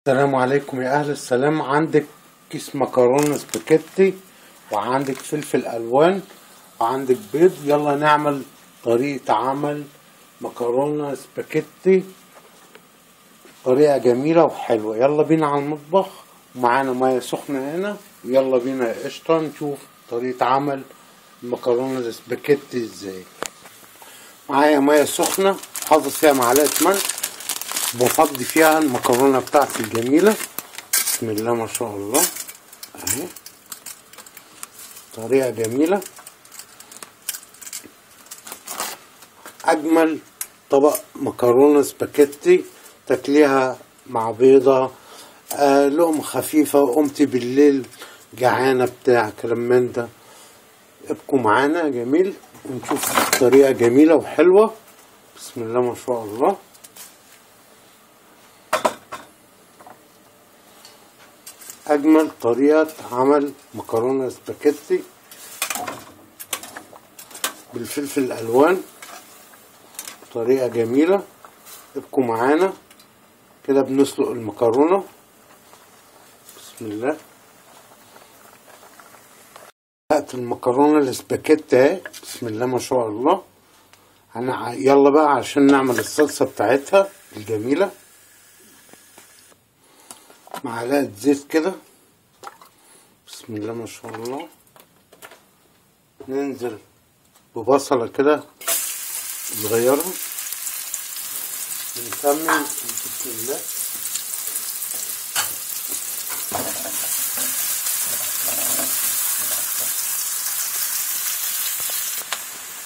السلام عليكم يا اهل السلام. عندك كيس مكرونه سباكيتي وعندك فلفل الوان وعندك بيض. يلا نعمل طريقه عمل مكرونه سباكيتي، طريقه جميله وحلوه. يلا بينا على المطبخ، ومعانا ميه سخنه هنا. يلا بينا يا قشطه نشوف طريقه عمل المكرونه السباكيتي ازاي. معايا ميه سخنه حاطط فيها معلقه ملح، بفضي فيها المكرونه بتاعتي الجميله. بسم الله ما شاء الله اهي، طريقه جميله. اجمل طبق مكرونه سباكيتي تاكليها مع بيضه، لقمه خفيفه وقمتي بالليل جعانه بتاع كلام من ده. ابقوا معانا جميل ونشوف طريقه جميله وحلوه. بسم الله ما شاء الله. اجمل طريقه عمل مكرونه سباكيتي بالفلفل الالوان، طريقه جميله. ابقوا معانا كده بنسلق المكرونه. بسم الله. سلقت المكرونه السباكيتي اهي، بسم الله ما شاء الله. يلا بقى عشان نعمل الصلصه بتاعتها الجميله. معلقه زيت كده، بسم الله ما شاء الله. ننزل ببصله كده صغيره، نكمل بسم الله.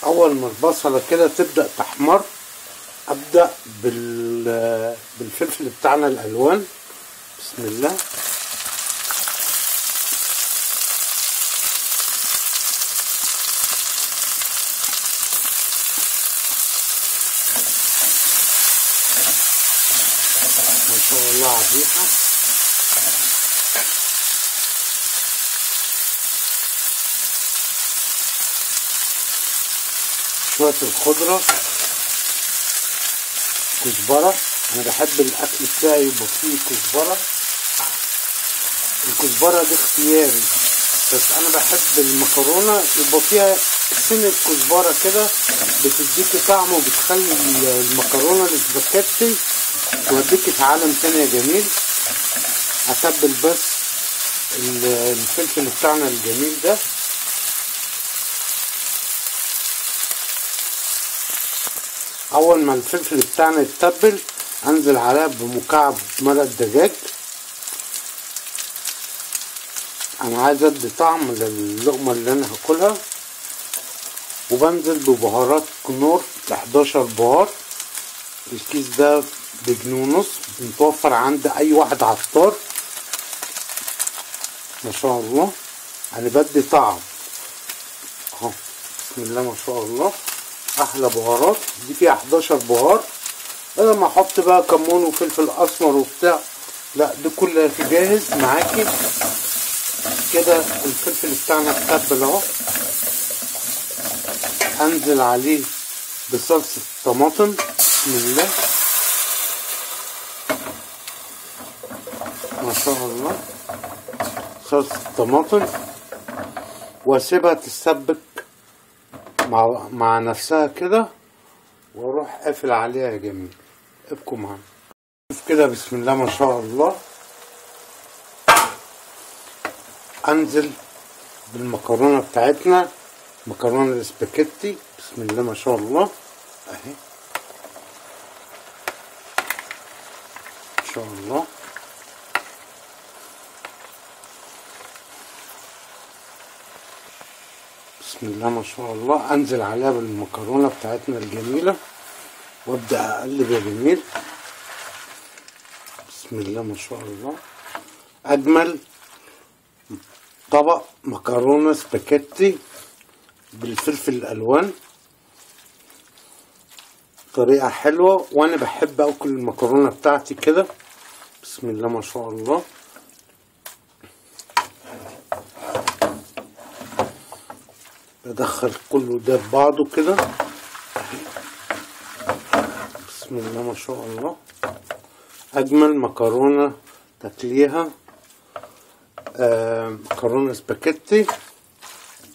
اول ما البصله كده تبدا تحمر ابدا بالفلفل بتاعنا الالوان. بسم الله. ما شاء الله على الريحه. شويه الخضره، كزبره. انا بحب الاكل بتاعي يبقى فيه كزبره. الكزبره دي اختياري، بس انا بحب المكرونه يبقى فيها سنه كزبره كده، بتديكي طعم وبتخلي المكرونه السباكيتي توديكي في عالم تاني يا جميل. هتبل بس الفلفل بتاعنا الجميل ده. اول ما الفلفل بتاعنا يتبل انزل عليها بمكعب مرق دجاج. انا عايز ادي طعم للقمه اللي انا هاكلها. وبنزل ببهارات كنور 11 بهار. الكيس ده بجنيه ونص، متوفر عند اي واحد عطار. ما شاء الله. انا بدي طعم اهو، بسم الله ما شاء الله. احلى بهارات دي فيها 11 بهار. بدل ما احط بقى كمون وفلفل اسمر وبتاع، لا ده كله جاهز معاكي كده. الفلفل بتاعنا اتبل اهو. انزل عليه بصلصه طماطم. بسم الله ما شاء الله. صلصه طماطم واسيبها تتسبك مع نفسها كده، واروح قافل عليها يا جميل. ابقوا معانا. شوف كده، بسم الله ما شاء الله. انزل بالمكرونه بتاعتنا، مكرونه السباكيتي. بسم الله ما شاء الله اهي، ما شاء الله. بسم الله ما شاء الله. انزل عليها بالمكرونه بتاعتنا الجميله وابدا اقلب يا جميل. بسم الله ما شاء الله. اجمل طبق مكرونه سباكيتي بالفلفل الالوان، طريقه حلوه. وانا بحب اكل المكرونه بتاعتي كده. بسم الله ما شاء الله. بدخل كله ده ببعضه كده. بسم الله ما شاء الله. اجمل مكرونه تاكليها مكرونة سباكيتي،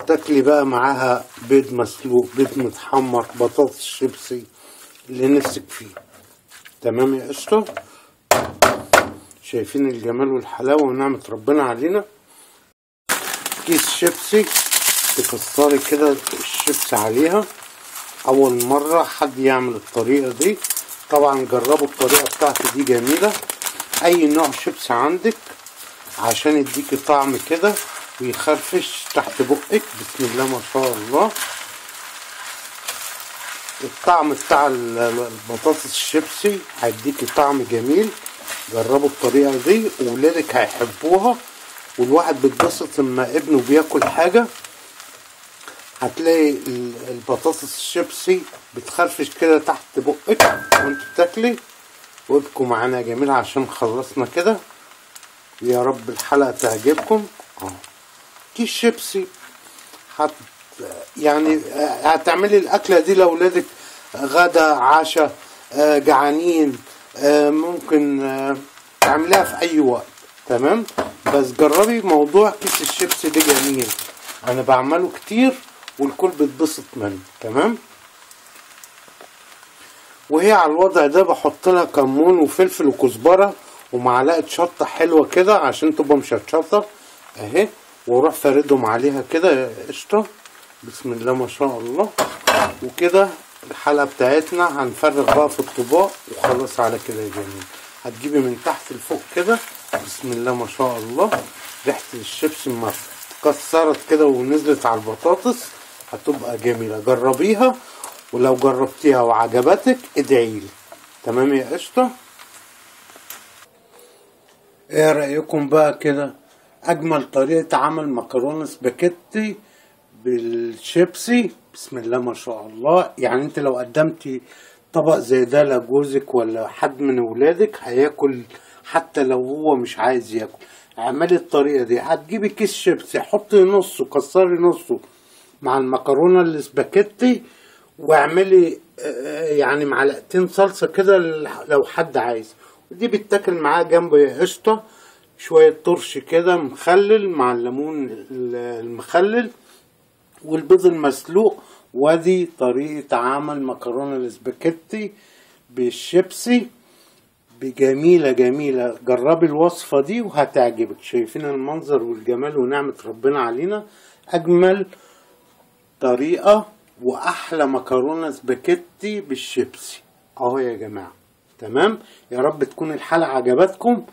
تاكلي بقى معاها بيض مسلوق، بيض متحمر، بطاطس شيبسي، اللي نفسك فيه. تمام يا قشطة؟ شايفين الجمال والحلاوة ونعمة ربنا علينا. كيس شيبسي تكسري كده الشيبسي عليها. أول مرة حد يعمل الطريقة دي، طبعا جربوا الطريقة بتاعتي دي جميلة. أي نوع شيبسي عندك عشان يديكي طعم كده ويخرفش تحت بقك. بسم الله ما شاء الله. الطعم بتاع البطاطس الشيبسي هيديكي طعم جميل. جربوا الطريقة دي وولادك هيحبوها، والواحد بيتبسط لما ابنه بياكل حاجة. هتلاقي البطاطس الشيبسي بتخرفش كده تحت بقك وانت بتاكلي. وابقوا معانا يا جميل عشان خلصنا كده. يا رب الحلقة تعجبكم. كيس شيبسي يعني هتعملي الأكلة دي لأولادك غدا عشاء، جعانين، ممكن تعمليها في أي وقت. تمام؟ بس جربي موضوع كيس الشيبسي ده جميل، أنا بعمله كتير والكل بيتبسط منه. تمام؟ وهي على الوضع ده بحط لها كمون وفلفل وكزبرة ومعلقة شطة حلوة كده عشان تبقى مشطشطة اهي، واروح فاردهم عليها كده قشطة. بسم الله ما شاء الله. وكده الحلقة بتاعتنا هنفرغ بقى في الطباق وخلاص على كده يا جميل. هتجيبي من تحت لفوق كده. بسم الله ما شاء الله. ريحة الشيبسي ما اتكسرت كده ونزلت على البطاطس هتبقى جميلة. جربيها، ولو جربتيها وعجبتك ادعيلي. تمام يا قشطة؟ ايه رأيكم بقى كده؟ اجمل طريقة عمل مكرونة سباكيتي بالشيبسي. بسم الله ما شاء الله. يعني انت لو قدمتي طبق زي ده لجوزك ولا حد من ولادك هياكل، حتى لو هو مش عايز ياكل. اعملي الطريقة دي. هتجيبي كيس شيبسي، حطي نصه، كسري نصه مع المكرونة السباكيتي، واعملي يعني معلقتين صلصة كده لو حد عايز. ودي بتاكل معاه جنبه يا قشطة شوية طرش كده مخلل مع الليمون المخلل والبيض المسلوق. ودي طريقة عمل مكرونة الاسباجيتي بالشيبسي بجميلة جميلة. جربي الوصفة دي وهتعجبك. شايفين المنظر والجمال ونعمة ربنا علينا. أجمل طريقة وأحلى مكرونة سباجيتي بالشيبسي أهو يا جماعة. تمام؟ يا رب تكون الحلقة عجبتكم،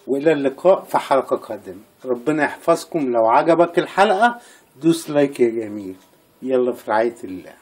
وإلى اللقاء في حلقة قادمة. ربنا يحفظكم. لو عجبك الحلقة دوس لايك يا جميل. يلا في رعاية الله.